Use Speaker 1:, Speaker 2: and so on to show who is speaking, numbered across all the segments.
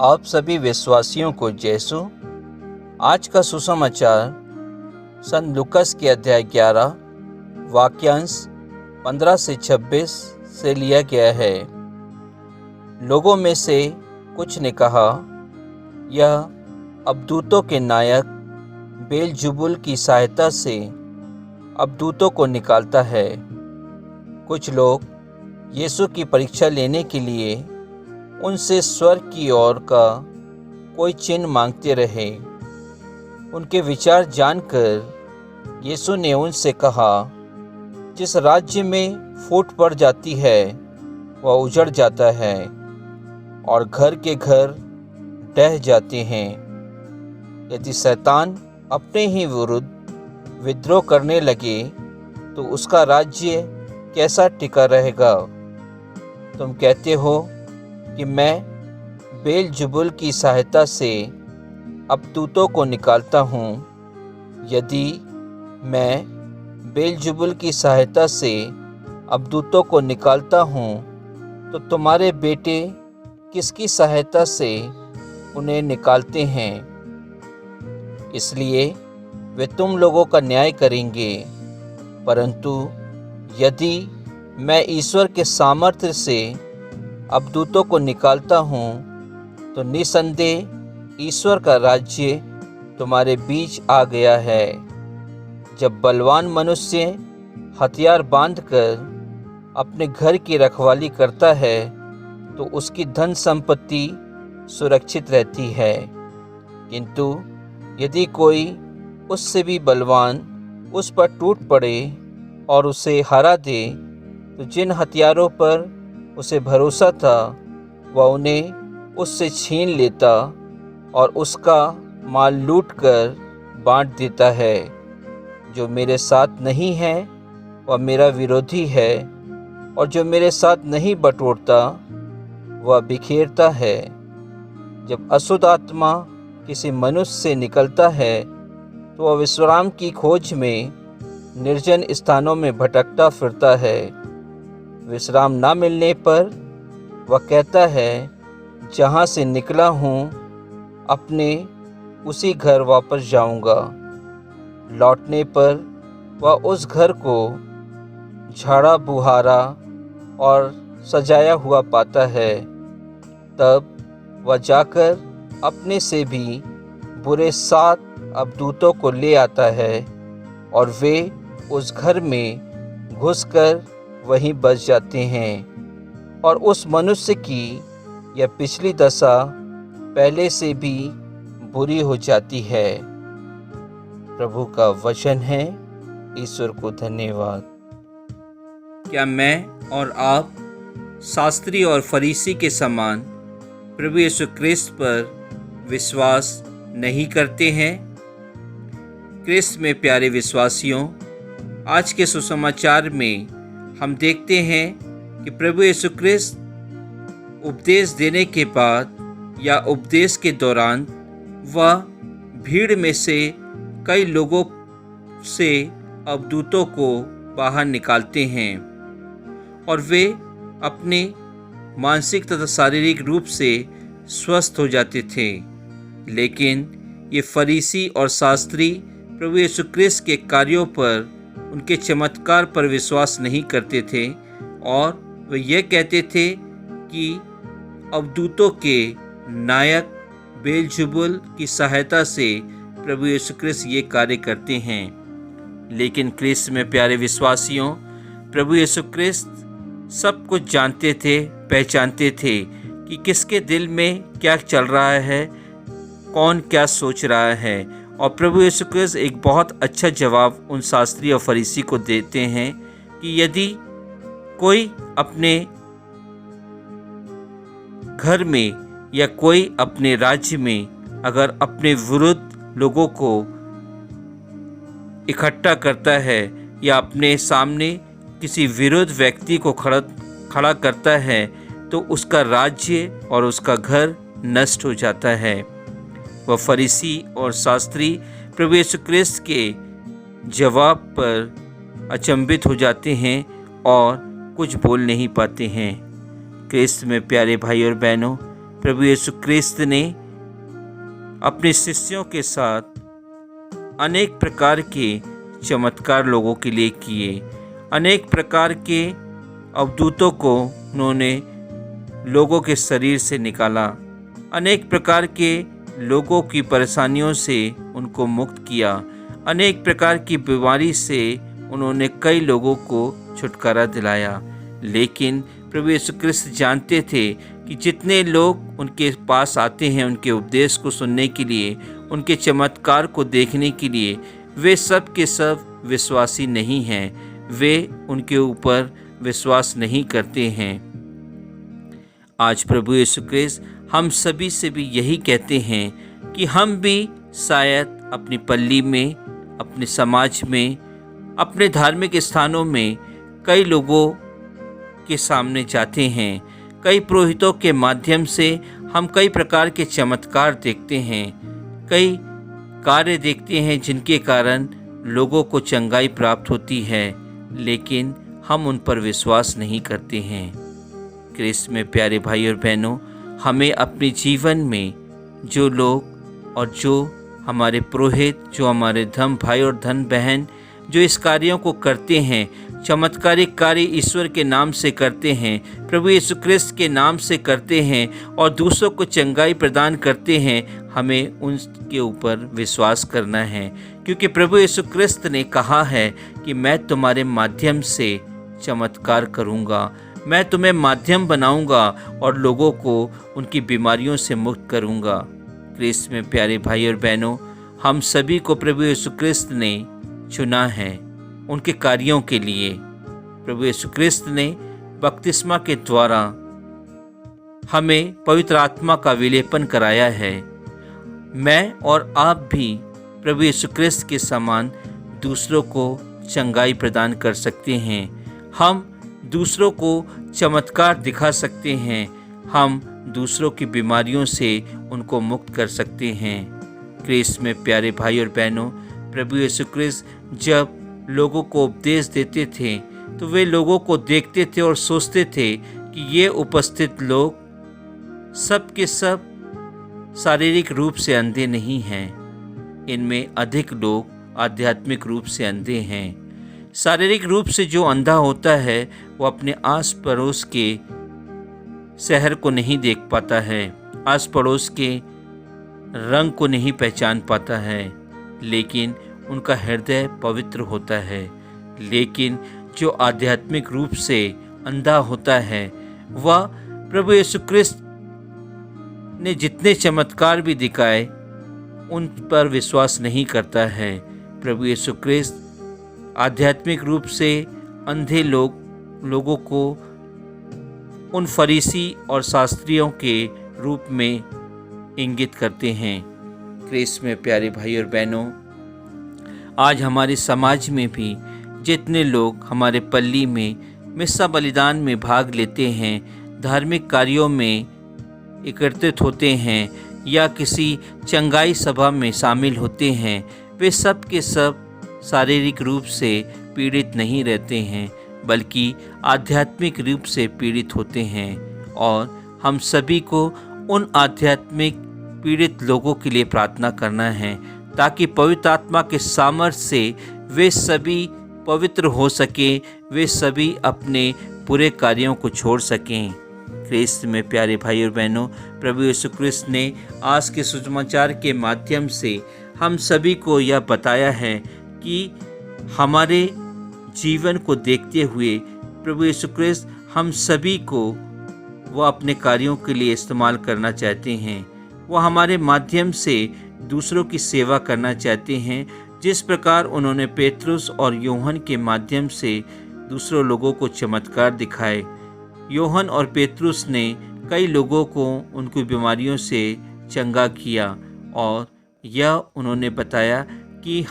Speaker 1: आप सभी विश्वासियों को जैसु। आज का सुसमाचार संत लूकास के अध्याय 11 वाक्यांश 15 से 26 से लिया गया है। लोगों में से कुछ ने कहा, यह अबदूतों के नायक बेलजुबुल की सहायता से अबदूतों को निकालता है। कुछ लोग यीशु की परीक्षा लेने के लिए उनसे स्वर्ग की ओर का कोई चिन्ह मांगते रहे। उनके विचार जानकर यीशु ने उनसे कहा, जिस राज्य में फूट पड़ जाती है वह उजड़ जाता है और घर के घर ढह जाते हैं। यदि शैतान अपने ही विरुद्ध विद्रोह करने लगे तो उसका राज्य कैसा टिका रहेगा। तुम कहते हो कि मैं बेलजुबुल की सहायता से अबदूतों को निकालता हूँ। यदि मैं बेलजुबुल की सहायता से अबदूतों को निकालता हूँ तो तुम्हारे बेटे किसकी सहायता से उन्हें निकालते हैं? इसलिए वे तुम लोगों का न्याय करेंगे। परंतु यदि मैं ईश्वर के सामर्थ्य से अबदूतों को निकालता हूँ तो निसंदेह ईश्वर का राज्य तुम्हारे बीच आ गया है। जब बलवान मनुष्य हथियार बांधकर अपने घर की रखवाली करता है तो उसकी धन संपत्ति सुरक्षित रहती है। किंतु यदि कोई उससे भी बलवान उस पर टूट पड़े और उसे हरा दे तो जिन हथियारों पर उसे भरोसा था वह उन्हें उससे छीन लेता और उसका माल लूटकर बांट देता है। जो मेरे साथ नहीं है वह मेरा विरोधी है और जो मेरे साथ नहीं बटोरता वह बिखेरता है। जब अशुद्ध आत्मा किसी मनुष्य से निकलता है तो वह विश्राम की खोज में निर्जन स्थानों में भटकता फिरता है। विश्राम न मिलने पर वह कहता है, जहाँ से निकला हूँ अपने उसी घर वापस जाऊँगा। लौटने पर वह उस घर को झाड़ा बुहारा और सजाया हुआ पाता है। तब वह जाकर अपने से भी बुरे 7 अबदूतों को ले आता है और वे उस घर में घुसकर वहीं बस जाते हैं और उस मनुष्य की यह पिछली दशा पहले से भी बुरी हो जाती है। प्रभु का वचन है। ईश्वर को धन्यवाद। क्या मैं और आप शास्त्री और फरीसी के समान प्रभु यीशु क्रिस्त पर विश्वास नहीं करते हैं? क्रिस्त में प्यारे विश्वासियों, आज के सुसमाचार में हम देखते हैं कि प्रभु यीशु क्रिस्त उपदेश देने के बाद या उपदेश के दौरान वह भीड़ में से कई लोगों से अबदूतों को बाहर निकालते हैं और वे अपने मानसिक तथा शारीरिक रूप से स्वस्थ हो जाते थे। लेकिन ये फरीसी और शास्त्री प्रभु यीशु क्रिस्त के कार्यों पर, उनके चमत्कार पर विश्वास नहीं करते थे और वे यह कहते थे कि अबदूतों के नायक बेलजुबुल की सहायता से प्रभु यीशु क्रिस्त ये कार्य करते हैं। लेकिन क्रिस्त में प्यारे विश्वासियों, प्रभु यीशु क्रिस्त सब कुछ जानते थे, पहचानते थे कि किसके दिल में क्या चल रहा है, कौन क्या सोच रहा है। और प्रभु यीशु क्रिस्त एक बहुत अच्छा जवाब उन शास्त्री और फरीसी को देते हैं कि यदि कोई अपने घर में या कोई अपने राज्य में अगर अपने विरुद्ध लोगों को इकट्ठा करता है या अपने सामने किसी विरुद्ध व्यक्ति को खड़ा करता है तो उसका राज्य और उसका घर नष्ट हो जाता है। वह फरीसी और शास्त्री प्रभु यीशु क्रिस्त के जवाब पर अचंभित हो जाते हैं और कुछ बोल नहीं पाते हैं। क्रिस्त में प्यारे भाई और बहनों, प्रभु यीशु क्रिस्त ने अपने शिष्यों के साथ अनेक प्रकार के चमत्कार लोगों के लिए किए। अनेक प्रकार के अवधूतों को उन्होंने लोगों के शरीर से निकाला। अनेक प्रकार के लोगों की परेशानियों से उनको मुक्त किया। अनेक प्रकार की बीमारी से उन्होंने कई लोगों को छुटकारा दिलाया। लेकिन प्रभु यीशु क्रिस्त जानते थे कि जितने लोग उनके पास आते हैं उनके उपदेश को सुनने के लिए, उनके चमत्कार को देखने के लिए, वे सब के सब विश्वासी नहीं हैं। वे उनके ऊपर विश्वास नहीं करते हैं। आज प्रभु यीशु क्रिस्त हम सभी से भी यही कहते हैं कि हम भी शायद अपनी पल्ली में, अपने समाज में, अपने धार्मिक स्थानों में कई लोगों के सामने जाते हैं। कई पुरोहितों के माध्यम से हम कई प्रकार के चमत्कार देखते हैं, कई कार्य देखते हैं जिनके कारण लोगों को चंगाई प्राप्त होती है, लेकिन हम उन पर विश्वास नहीं करते हैं। क्रिस्त में प्यारे भाई और बहनों, हमें अपने जीवन में जो लोग और जो हमारे पुरोहित, जो हमारे धर्म भाई और धर्म बहन जो इस कार्यों को करते हैं, चमत्कारिक कार्य ईश्वर के नाम से करते हैं, प्रभु यीशु क्रिस्त के नाम से करते हैं और दूसरों को चंगाई प्रदान करते हैं, हमें उनके ऊपर विश्वास करना है। क्योंकि प्रभु यीशु क्रिस्त ने कहा है कि मैं तुम्हारे माध्यम से चमत्कार करूँगा, मैं तुम्हें माध्यम बनाऊँगा और लोगों को उनकी बीमारियों से मुक्त करूँगा। क्रिस्त में प्यारे भाई और बहनों, हम सभी को प्रभु यीशु क्रिस्त ने चुना है उनके कार्यों के लिए। प्रभु यीशु क्रिस्त ने बपतिस्मा के द्वारा हमें पवित्र आत्मा का विलेपन कराया है। मैं और आप भी प्रभु यीशु क्रिस्त के समान दूसरों को चंगाई प्रदान कर सकते हैं। हम दूसरों को चमत्कार दिखा सकते हैं। हम दूसरों की बीमारियों से उनको मुक्त कर सकते हैं। क्रिस्त में प्यारे भाई और बहनों, प्रभु यीशु क्रिस्त जब लोगों को उपदेश देते थे तो वे लोगों को देखते थे और सोचते थे कि ये उपस्थित लोग सब के सब शारीरिक रूप से अंधे नहीं हैं, इनमें अधिक लोग आध्यात्मिक रूप से अंधे हैं। शारीरिक रूप से जो अंधा होता है वो अपने आस पड़ोस के शहर को नहीं देख पाता है, आस पड़ोस के रंग को नहीं पहचान पाता है, लेकिन उनका हृदय पवित्र होता है। लेकिन जो आध्यात्मिक रूप से अंधा होता है वह प्रभु यीशु क्रिस्त ने जितने चमत्कार भी दिखाए उन पर विश्वास नहीं करता है। प्रभु यीशु क्रिस्त आध्यात्मिक रूप से अंधे लोगों को उन फरीसी और शास्त्रियों के रूप में इंगित करते हैं। क्रिस्त में प्यारे भाई और बहनों, आज हमारे समाज में भी जितने लोग हमारे पल्ली में मिस्सा बलिदान में भाग लेते हैं, धार्मिक कार्यों में एकत्रित होते हैं या किसी चंगाई सभा में शामिल होते हैं, वे सब के सब शारीरिक रूप से पीड़ित नहीं रहते हैं बल्कि आध्यात्मिक रूप से पीड़ित होते हैं। और हम सभी को उन आध्यात्मिक पीड़ित लोगों के लिए प्रार्थना करना है ताकि पवित्र आत्मा के सामर्थ्य से वे सभी पवित्र हो सके, वे सभी अपने बुरे कार्यों को छोड़ सकें। क्रिस्त में प्यारे भाई और बहनों, प्रभु यीशु क्रिस्त ने आज के सुसमाचार के माध्यम से हम सभी को यह बताया है कि हमारे जीवन को देखते हुए प्रभु यीशु क्रिस्त हम सभी को वह अपने कार्यों के लिए इस्तेमाल करना चाहते हैं। वह हमारे माध्यम से दूसरों की सेवा करना चाहते हैं, जिस प्रकार उन्होंने पेतरुस और यूहन्ना के माध्यम से दूसरों लोगों को चमत्कार दिखाए। यूहन्ना और पेतरुस ने कई लोगों को उनकी बीमारियों से चंगा किया और यह उन्होंने बताया कि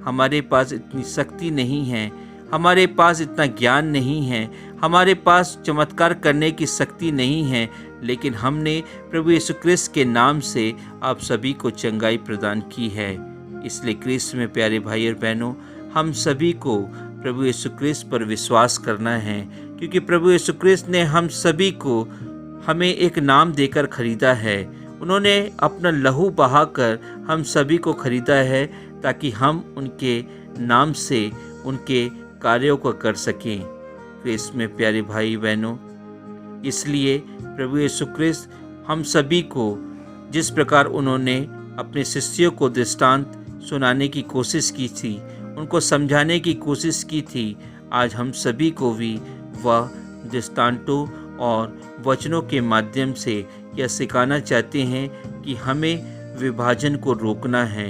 Speaker 1: हमारे पास इतनी शक्ति नहीं है, हमारे पास इतना ज्ञान नहीं है, हमारे पास चमत्कार करने की शक्ति नहीं है, लेकिन हमने प्रभु यीशु क्रिस्त के नाम से आप सभी को चंगाई प्रदान की है। इसलिए क्रिस्त में प्यारे भाई और बहनों, हम सभी को प्रभु यीशु क्रिस्त पर विश्वास करना है, क्योंकि प्रभु यीशु क्रिस्त ने हम सभी को हमें एक नाम देकर खरीदा है। उन्होंने अपना लहू बहाकर हम सभी को खरीदा है ताकि हम उनके नाम से उनके कार्यों को कर सकें। क्रिस्त में प्यारे भाई बहनों, इसलिए प्रभु यीशु क्रिस्त हम सभी को जिस प्रकार उन्होंने अपने शिष्यों को दृष्टांत सुनाने की कोशिश की थी, उनको समझाने की कोशिश की थी, आज हम सभी को भी वह दृष्टांतों और वचनों के माध्यम से यह सिखाना चाहते हैं कि हमें विभाजन को रोकना है।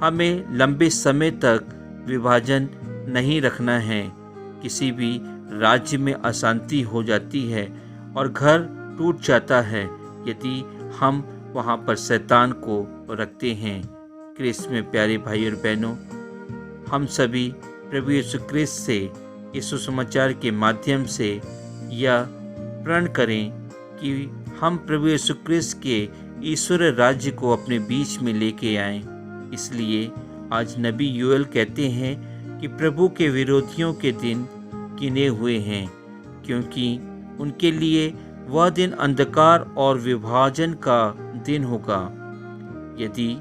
Speaker 1: हमें लंबे समय तक विभाजन नहीं रखना है। किसी भी राज्य में अशांति हो जाती है और घर टूट जाता है यदि हम वहाँ पर शैतान को रखते हैं। क्रिस्त में प्यारे भाई और बहनों, हम सभी प्रभु यीशु क्रिस्त से इस सुसमाचार के माध्यम से यह प्रण करें कि हम प्रभु यीशु क्रिस्त के ईश्वर राज्य को अपने बीच में लेके आएं। इसलिए आज नबी योएल कहते हैं कि प्रभु के विरोधियों के दिन गिने हुए हैं, क्योंकि उनके लिए वह दिन अंधकार और विभाजन का दिन होगा। यदि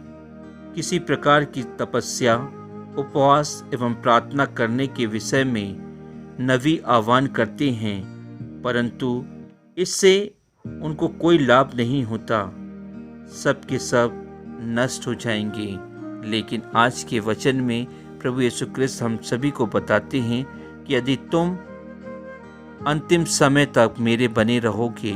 Speaker 1: किसी प्रकार की तपस्या, उपवास एवं प्रार्थना करने के विषय में नबी आह्वान करते हैं, परंतु इससे उनको कोई लाभ नहीं होता, सब के सब नष्ट हो जाएंगे। लेकिन आज के वचन में प्रभु यीशु क्रिस्त हम सभी को बताते हैं कि यदि तुम अंतिम समय तक मेरे बने रहोगे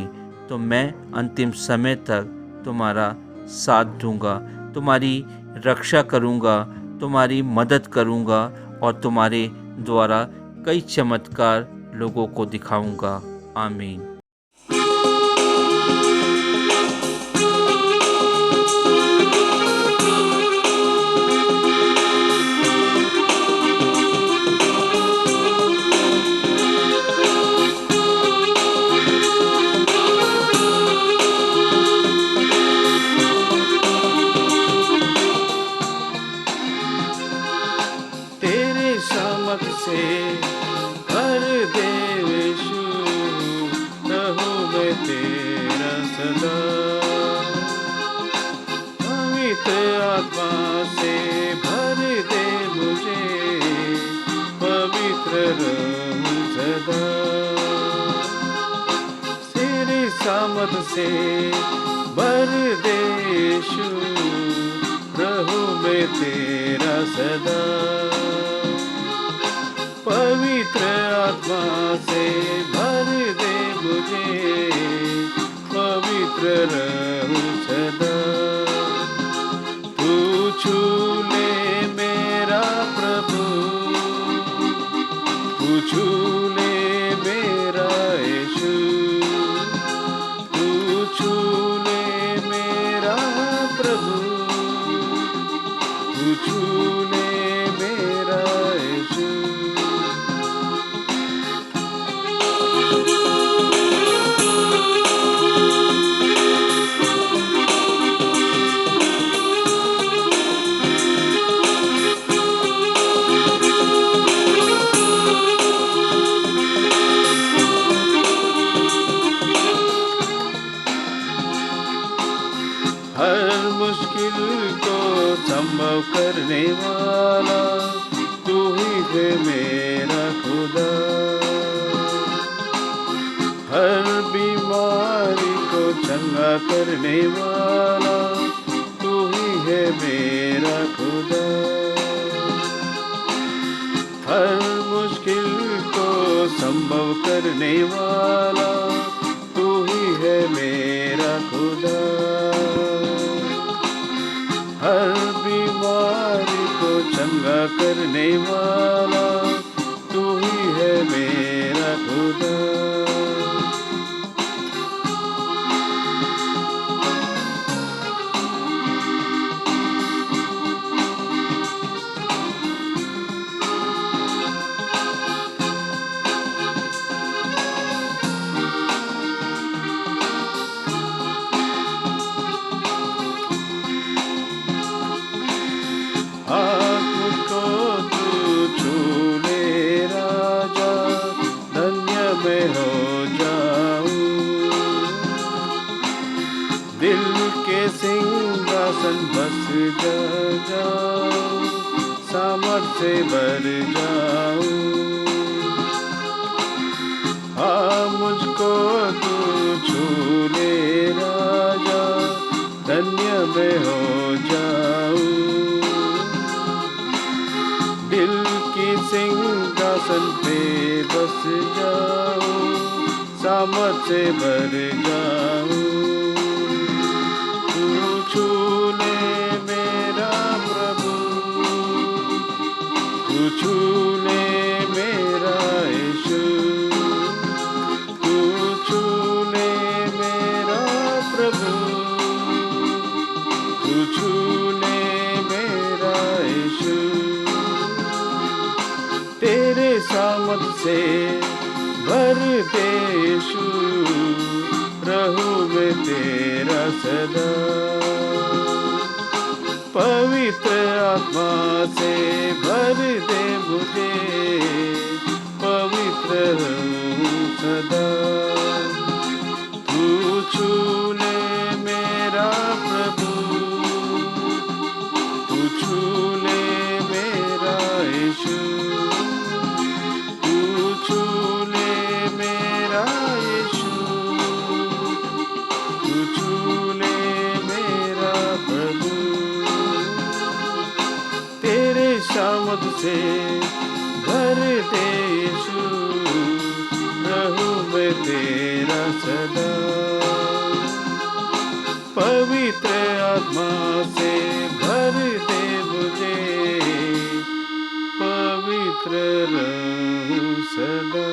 Speaker 1: तो मैं अंतिम समय तक तुम्हारा साथ दूंगा, तुम्हारी रक्षा करूंगा, तुम्हारी मदद करूंगा और तुम्हारे द्वारा कई चमत्कार लोगों को दिखाऊंगा। आमीन।
Speaker 2: से भर दे यीशु, रहूं मैं तेरा सदा। पवित्र आत्मा से भर दे मुझे, पवित्र रहूं सदा। तेरी सामर्थ से भर दे यीशु, रहूं मैं तेरा सदा। पवित्र आत्मा से भर दे मुझे, पवित्र रहूं सदा। तू छू ले मेरा प्रभु, तू छू ले मेरा यीशु, तू छू ले मेरा प्रभु, तू छू ले मेरा यीशु। हर मुश्किल को संभव करने वाला तू ही है मेरा खुदा। हर बीमारी को चंगा करने वाला तू ही है मेरा खुदा। हर मुश्किल को संभव करने वाला तू ही है मेरा खुदा। हर बीमारी को चंगा करने वाला तू ही है मेरा खुदा। जाऊं, सामर्थ से भर जाऊं। हाँ मुझको तू छू ले राजा, धन्य मैं हो जाऊं। दिल की सिंहासन पे बस जाऊं, सामर्थ से भर जाऊं। तू छू ले मेरा प्रभु, तू छू ले मेरा यीशु, तू छू ले मेरा प्रभु, तू छू ले मेरा यीशु। तेरे सामर्थ से भर दे यीशु, रहूं मैं तेरा सदा। पवित्र आत्मा से भर दे मुझे, पवित्र रहूं सदा। तू छू ले मेरा प्रभु, तू छू ले मेरा यीशु, तू छू ले मेरा यीशु, तू छू ले मेरा प्रभु। तेरे सामर्थ से भर दे यीशु, रहूं मैं तेरा सदा। पवित्र आत्मा से भर दे मुझे, पवित्र रहूं सदा।